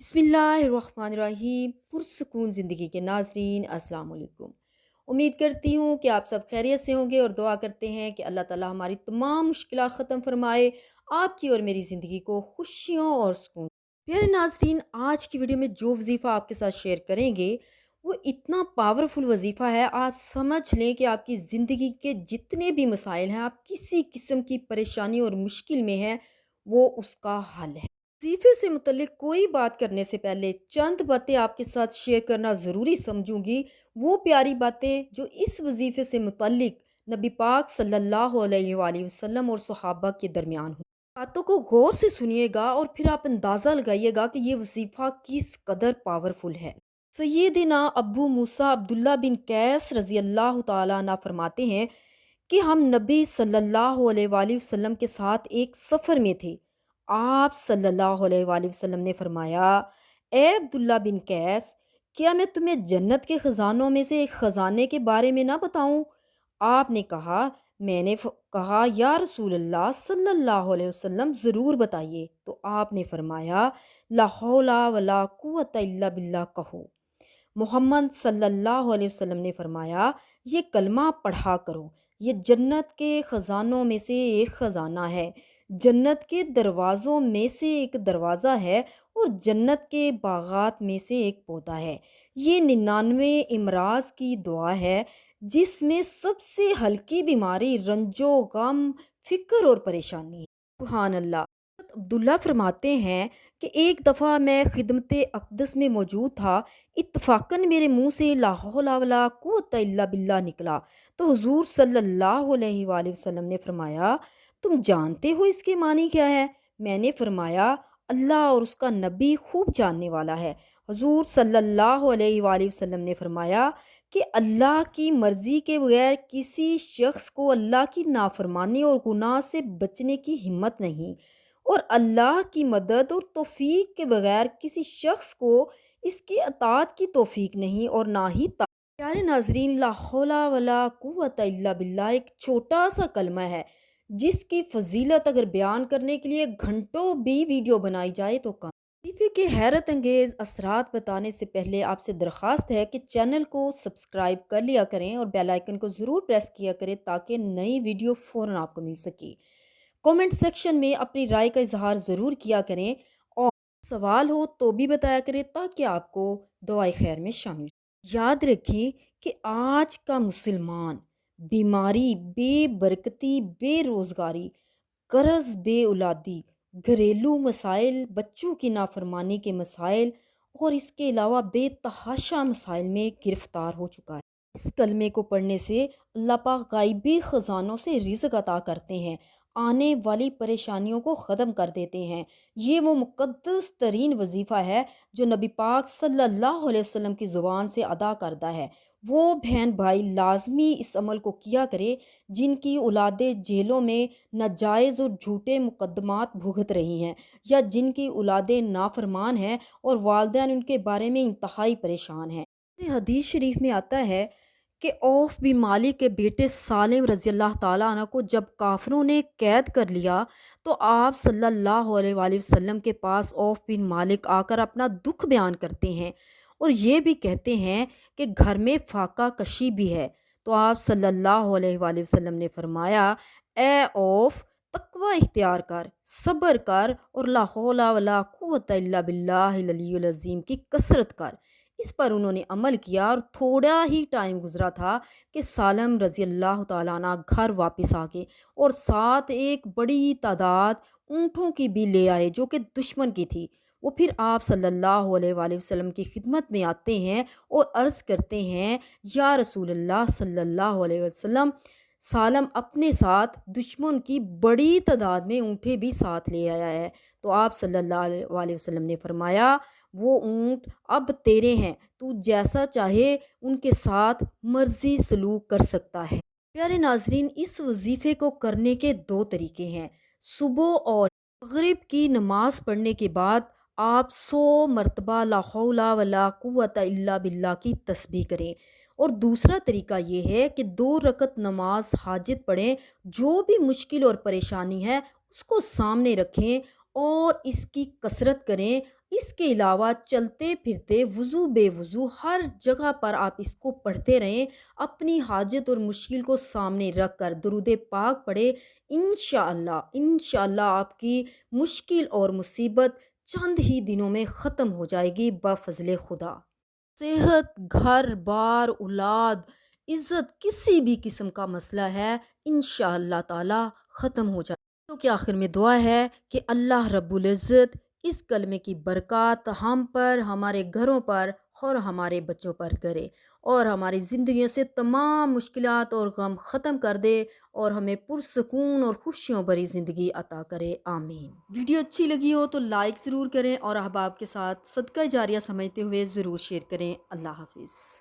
बिस्मिल्लाहिर्रहमानिर्रहीम। पुरसकून ज़िंदगी के नाज़रीन, अस्सलाम वालेकुम। उम्मीद करती हूँ कि आप सब खैरियत से होंगे और दुआ करते हैं कि अल्लाह ताला हमारी तमाम मुश्किलात ख़त्म फरमाए, आपकी और मेरी ज़िंदगी को खुशियों और सुकून। प्यारे नाज़रीन, आज की वीडियो में जो वज़ीफ़ा आपके साथ शेयर करेंगे वो इतना पावरफुल वज़ीफ़ा है, आप समझ लें कि आपकी ज़िंदगी के जितने भी मसाइल हैं, आप किसी किस्म की परेशानी और मुश्किल में हैं, वो उसका हल है। वज़ीफ़े से मुतल्लिक़ कोई बात करने से पहले चंद बातें आपके साथ शेयर करना ज़रूरी समझूँगी। वो प्यारी बातें जो इस वज़ीफ़े से मुतल्लिक़ नबी पाक सल्लल्लाहु अलैहि वसल्लम और सहाबा के दरमियान हुई। बातों को गौर से सुनिएगा और फिर आप अंदाज़ा लगाइएगा कि ये वज़ीफ़ा किस कदर पावरफुल है। सैयदना अबू मूसा अब्दुल्ला बिन कैस रज़ी अल्लाह तआला अन्हु फरमाते हैं कि हम नबी सल्लल्लाहु अलैहि वसल्लम के साथ एक सफ़र में थे। आप सल्लल्लाहु अलैहि वसल्लम ने फरमाया, ए अब्दुल्ला बिन कैस, क्या मैं तुम्हें जन्नत के ख़ज़ानों में से एक ख़ज़ाने के बारे में ना बताऊं? आपने कहा, कहा, या रसूल अल्लाह सल्लल्लाहु अलैहि वसल्लम, ज़रूर बताइए। तो आपने फरमाया, ला हौला वला कुव्वता इल्ला बिल्लाह कहो। मोहम्मद सल्लल्लाहु अलैहि वसल्लम ने फरमाया, ये कलमा पढ़ा करो, ये जन्नत के ख़ज़ानों में से एक ख़ज़ाना है, जन्नत के दरवाज़ों में से एक दरवाज़ा है और जन्नत के बागात में से एक पौधा है। ये 99 इमराज की दुआ है, जिसमें सबसे हल्की बीमारी रंजो गम, फ़िक्र और परेशानी है। सुभान अल्लाह। अब्दुल्ला फरमाते हैं कि एक दफ़ा मैं खिदमत अक़दस में मौजूद था, इत्तफ़ाक़न मेरे मुंह से ला हौला वला कुव्वता इल्ला बिल्लाह निकला। तो हुज़ूर सल्लल्लाहु अलैहि वसल्लम ने फरमाया, तुम जानते हो इसके मानी क्या है? मैंने फरमाया, अल्लाह और उसका नबी खूब जानने वाला है। हुज़ूर सल्लल्लाहु अलैहि वसल्लम ने फरमाया कि अल्लाह की मर्ज़ी के बगैर किसी शख्स को अल्लाह की नाफरमानी और गुनाह से बचने की हिम्मत नहीं, और अल्लाह की मदद और तौफीक के बगैर किसी शख्स को इसकी अताअत की तौफीक नहीं और ना ही प्यारे नाजरीन, ला हौला वला कुव्वता इल्ला बिल्लाह एक छोटा सा कलमा है, जिसकी फजीलत अगर बयान करने के लिए घंटों भी वीडियो बनाई जाए तो कम। वजीफे के हैरत अंगेज असरात बताने से पहले आपसे दरख्वास्त है कि चैनल को सब्सक्राइब कर लिया करें और बेल आइकन को ज़रूर प्रेस किया करें ताकि नई वीडियो फ़ौरन आपको मिल सके। कमेंट सेक्शन में अपनी राय का इजहार ज़रूर किया करें और सवाल हो तो भी बताया करें ताकि आपको दुआए खैर में शामिल। याद रखें कि आज का मुसलमान बीमारी, बेबरकती, बेरोज़गारी, कर्ज़, बेऔलादी, घरेलू मसाइल, बच्चों की नाफरमानी के मसाइल और इसके अलावा बेतहाशा मसाइल में गिरफ़्तार हो चुका है। इस कलमे को पढ़ने से अल्लाह पाक गायबी ख़ज़ानों से रिज़्क़ अता करते हैं, आने वाली परेशानियों को ख़त्म कर देते हैं। ये वो मुक़द्दस तरीन वज़ीफ़ा है जो नबी पाक सल्लल्लाहु अलैहि वसल्लम की ज़ुबान से अदा करदा है। वो बहन भाई लाज़मी इस अमल को किया करे जिनकी औलादें जेलों में नाजायज़ और झूठे मुकद्दमात भुगत रही हैं, या जिनकी औलादें नाफरमान हैं और वालिदैन उनके बारे में इंतहाई परेशान हैं। हदीस शरीफ में आता है कि औफ बिन मालिक के बेटे सालिम रज़ी अल्लाह ताला अन्हु को जब काफिरों ने कैद कर लिया, तो आप सल्लल्लाहु अलैहि वसल्लम के पास औफ बिन मालिक आकर अपना दुख बयान करते हैं और ये भी कहते हैं कि घर में फाका कशी भी है। तो आप सल्लल्लाहु अलैहि वसल्लम ने फरमाया, ए औफ, तकवा इख्तियार कर, सब्र कर और ला हौला वला कुव्वता इल्ला बिल्लाहिल अलिय्युल अज़ीम की कसरत कर। इस पर उन्होंने अमल किया और थोड़ा ही टाइम गुजरा था कि सालम रज़ी अल्लाह ताला अन्हु घर वापस आ गए और साथ एक बड़ी तादाद ऊँटों की भी ले आए जो कि दुश्मन की थी। वो फिर आप सल्लल्लाहु अलैहि वसल्लम की खिदमत में आते हैं और अर्ज़ करते हैं, या रसूल अल्लाह सल्लल्लाहु अलैहि वसल्लम, सालम अपने साथ दुश्मन की बड़ी तादाद में ऊँटें भी साथ ले आया है। तो आप सल्लल्लाहु अलैहि वसल्लम ने फरमाया, वो ऊँट अब तेरे हैं, तू जैसा चाहे उनके साथ मर्जी सलूक कर सकता है। प्यारे नाजरीन, इस वजीफे को करने के दो तरीके हैं। सुबह और मगरिब की नमाज पढ़ने के बाद आप 100 मरतबा ला हौला वला कुव्वता इल्ला बिल्लाह की तस्बीह करें, और दूसरा तरीका ये है कि 2 रकत नमाज हाजित पढ़ें। जो भी मुश्किल और परेशानी है उसको सामने रखें और इसकी कसरत करें। اس کے علاوہ چلتے پھرتے وضو بے وضو ہر جگہ پر آپ اس کو پڑھتے رہیں، اپنی حاجت اور مشکل کو سامنے رکھ کر درود پاک پڑھے۔ انشاءاللہ آپ کی مشکل اور مصیبت چند ہی دنوں میں ختم ہو جائے گی بفضل خدا۔ صحت، گھر بار، اولاد، عزت، کسی بھی قسم کا مسئلہ ہے انشاءاللہ تعالی ختم ہو جائے۔ تو کہ آخر میں دعا ہے کہ اللہ رب العزت اس کلمے کی برکات ہم پر، ہمارے گھروں پر اور ہمارے بچوں پر کرے، اور ہماری زندگیوں سے تمام مشکلات اور غم ختم کر دے، اور ہمیں پرسکون اور خوشیوں بھری زندگی عطا کرے، آمین۔ ویڈیو اچھی لگی ہو تو لائک ضرور کریں، اور احباب کے ساتھ صدقہ جاریہ سمجھتے ہوئے ضرور شیئر کریں۔ اللہ حافظ۔